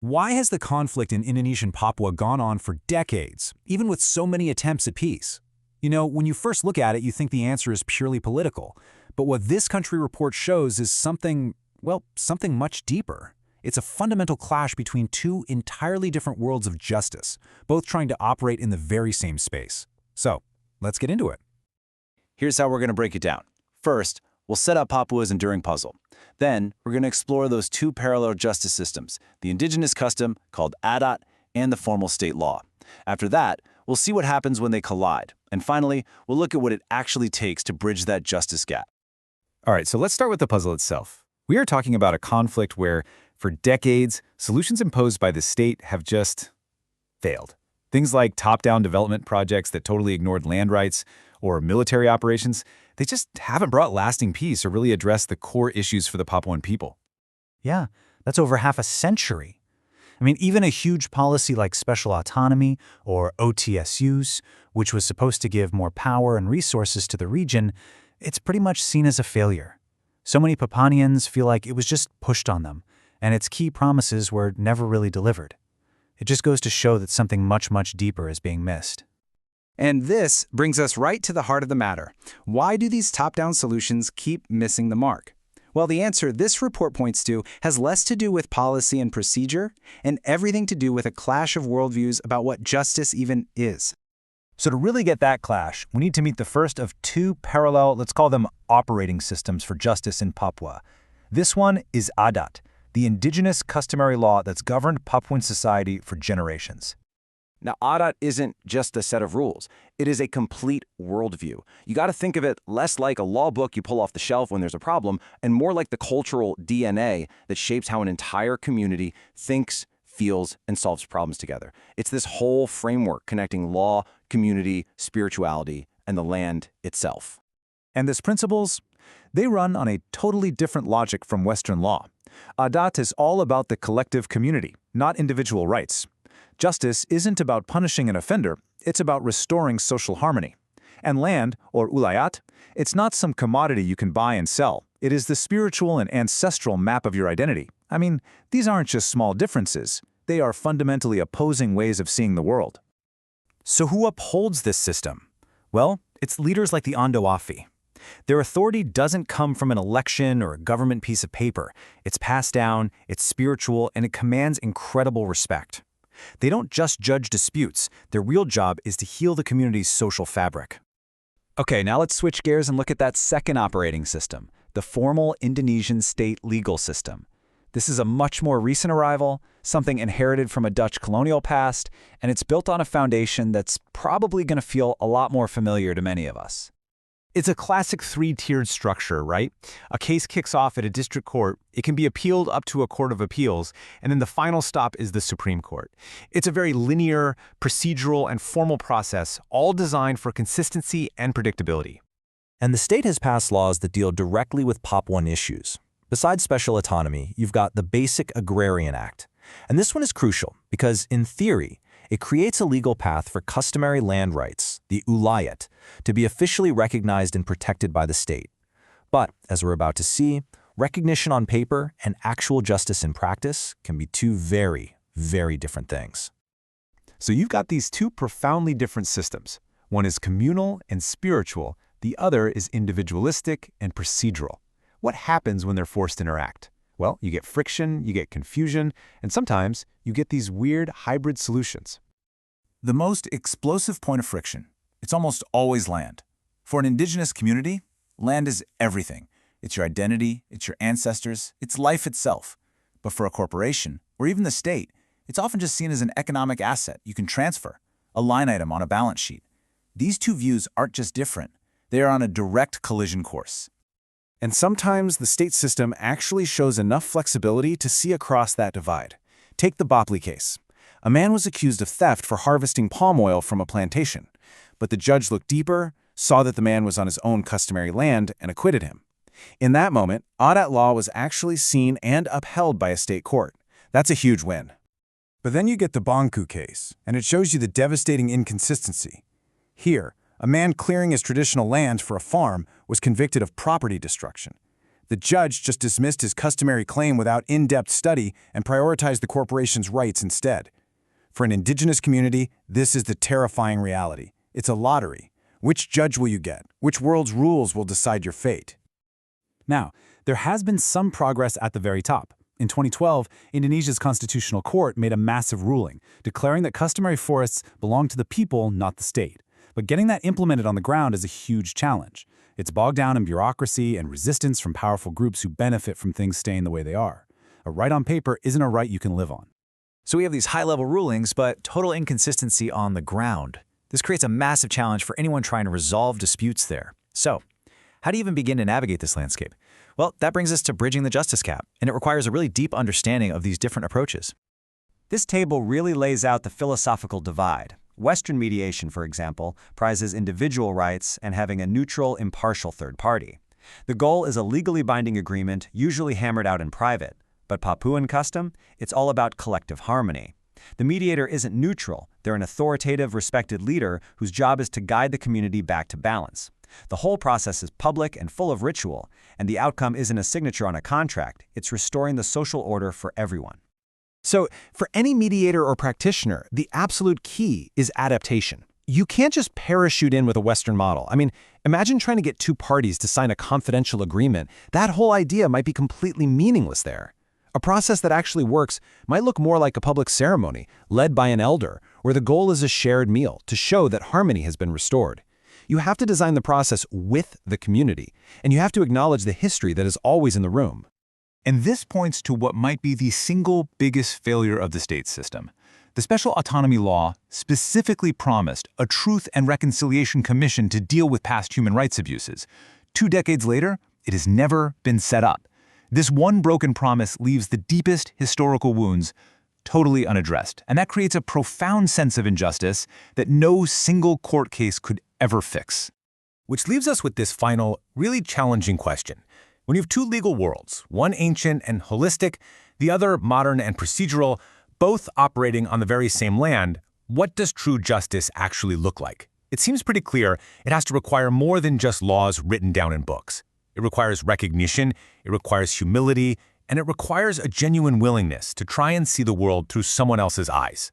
Why has the conflict in Indonesian Papua gone on for decades, even with so many attempts at peace? You know, when you first look at it, you think the answer is purely political. But what this country report shows is something, well, something much deeper. It's a fundamental clash between two entirely different worlds of justice, both trying to operate in the very same space. So, let's get into it. Here's how we're going to break it down. First, we'll set up Papua's enduring puzzle. Then, we're going to explore those two parallel justice systems, the indigenous custom, called adat, and the formal state law. After that, we'll see what happens when they collide. And finally, we'll look at what it actually takes to bridge that justice gap. All right, so let's start with the puzzle itself. We are talking about a conflict where, for decades, solutions imposed by the state have just failed. Things like top-down development projects that totally ignored land rights or military operations, they just haven't brought lasting peace or really addressed the core issues for the Papuan people. Yeah, that's over half a century. I mean, even a huge policy like special autonomy or OTSUs, which was supposed to give more power and resources to the region, it's pretty much seen as a failure. So many Papuanians feel like it was just pushed on them, and its key promises were never really delivered. It just goes to show that something much, much deeper is being missed. And this brings us right to the heart of the matter. Why do these top-down solutions keep missing the mark? Well, the answer this report points to has less to do with policy and procedure and everything to do with a clash of worldviews about what justice even is. So to really get that clash, we need to meet the first of two parallel, let's call them operating systems for justice in Papua. This one is adat, the indigenous customary law that's governed Papuan society for generations. Now, adat isn't just a set of rules. It is a complete worldview. You got to think of it less like a law book you pull off the shelf when there's a problem, and more like the cultural DNA that shapes how an entire community thinks, feels, and solves problems together. It's this whole framework connecting law, community, spirituality, and the land itself. And these principles, they run on a totally different logic from Western law. Adat is all about the collective community, not individual rights. Justice isn't about punishing an offender, it's about restoring social harmony. And land, or ulayat, it's not some commodity you can buy and sell. It is the spiritual and ancestral map of your identity. I mean, these aren't just small differences. They are fundamentally opposing ways of seeing the world. So who upholds this system? Well, it's leaders like the Ondo Afi. Their authority doesn't come from an election or a government piece of paper. It's passed down, it's spiritual, and it commands incredible respect. They don't just judge disputes. Their real job is to heal the community's social fabric. Okay, now let's switch gears and look at that second operating system, the formal Indonesian state legal system. This is a much more recent arrival, something inherited from a Dutch colonial past, and it's built on a foundation that's probably going to feel a lot more familiar to many of us. It's a classic three-tiered structure, right? A case kicks off at a district court, it can be appealed up to a court of appeals, and then the final stop is the Supreme Court. It's a very linear, procedural, and formal process, all designed for consistency and predictability. And the state has passed laws that deal directly with Papuan issues. Besides special autonomy, you've got the Basic Agrarian Act. And this one is crucial because, in theory, it creates a legal path for customary land rights, the ulayat, to be officially recognized and protected by the state. But, as we're about to see, recognition on paper and actual justice in practice can be two very, very different things. So you've got these two profoundly different systems. One is communal and spiritual, the other is individualistic and procedural. What happens when they're forced to interact? Well, you get friction, you get confusion, and sometimes you get these weird hybrid solutions. The most explosive point of friction, it's almost always land. For an indigenous community, land is everything. It's your identity, it's your ancestors, it's life itself. But for a corporation, or even the state, it's often just seen as an economic asset you can transfer, a line item on a balance sheet. These two views aren't just different, they are on a direct collision course. And sometimes the state system actually shows enough flexibility to see across that divide. Take the Bopley case. A man was accused of theft for harvesting palm oil from a plantation, but the judge looked deeper, saw that the man was on his own customary land, and acquitted him. In that moment, adat law was actually seen and upheld by a state court. That's a huge win. But then you get the Bangku case, and it shows you the devastating inconsistency. Here, a man clearing his traditional land for a farm was convicted of property destruction. The judge just dismissed his customary claim without in-depth study and prioritized the corporation's rights instead. For an indigenous community, this is the terrifying reality. It's a lottery. Which judge will you get? Which world's rules will decide your fate? Now, there has been some progress at the very top. In 2012, Indonesia's constitutional court made a massive ruling, declaring that customary forests belong to the people, not the state. But getting that implemented on the ground is a huge challenge. It's bogged down in bureaucracy and resistance from powerful groups who benefit from things staying the way they are. A right on paper isn't a right you can live on. So we have these high-level rulings, but total inconsistency on the ground. This creates a massive challenge for anyone trying to resolve disputes there. So, how do you even begin to navigate this landscape? Well, that brings us to bridging the justice gap, and it requires a really deep understanding of these different approaches. This table really lays out the philosophical divide. Western mediation, for example, prizes individual rights and having a neutral, impartial third party. The goal is a legally binding agreement, usually hammered out in private. But Papuan custom, it's all about collective harmony. The mediator isn't neutral. They're an authoritative, respected leader whose job is to guide the community back to balance. The whole process is public and full of ritual, and the outcome isn't a signature on a contract. It's restoring the social order for everyone. So, for any mediator or practitioner, the absolute key is adaptation. You can't just parachute in with a Western model. I mean, imagine trying to get two parties to sign a confidential agreement. That whole idea might be completely meaningless there. A process that actually works might look more like a public ceremony, led by an elder, where the goal is a shared meal to show that harmony has been restored. You have to design the process with the community, and you have to acknowledge the history that is always in the room. And this points to what might be the single biggest failure of the state system. The Special Autonomy Law specifically promised a Truth and Reconciliation Commission to deal with past human rights abuses. 2 decades later, it has never been set up. This one broken promise leaves the deepest historical wounds totally unaddressed, and that creates a profound sense of injustice that no single court case could ever fix. Which leaves us with this final, really challenging question. When you have two legal worlds, one ancient and holistic, the other modern and procedural, both operating on the very same land, what does true justice actually look like? It seems pretty clear it has to require more than just laws written down in books. It requires recognition, it requires humility, and it requires a genuine willingness to try and see the world through someone else's eyes.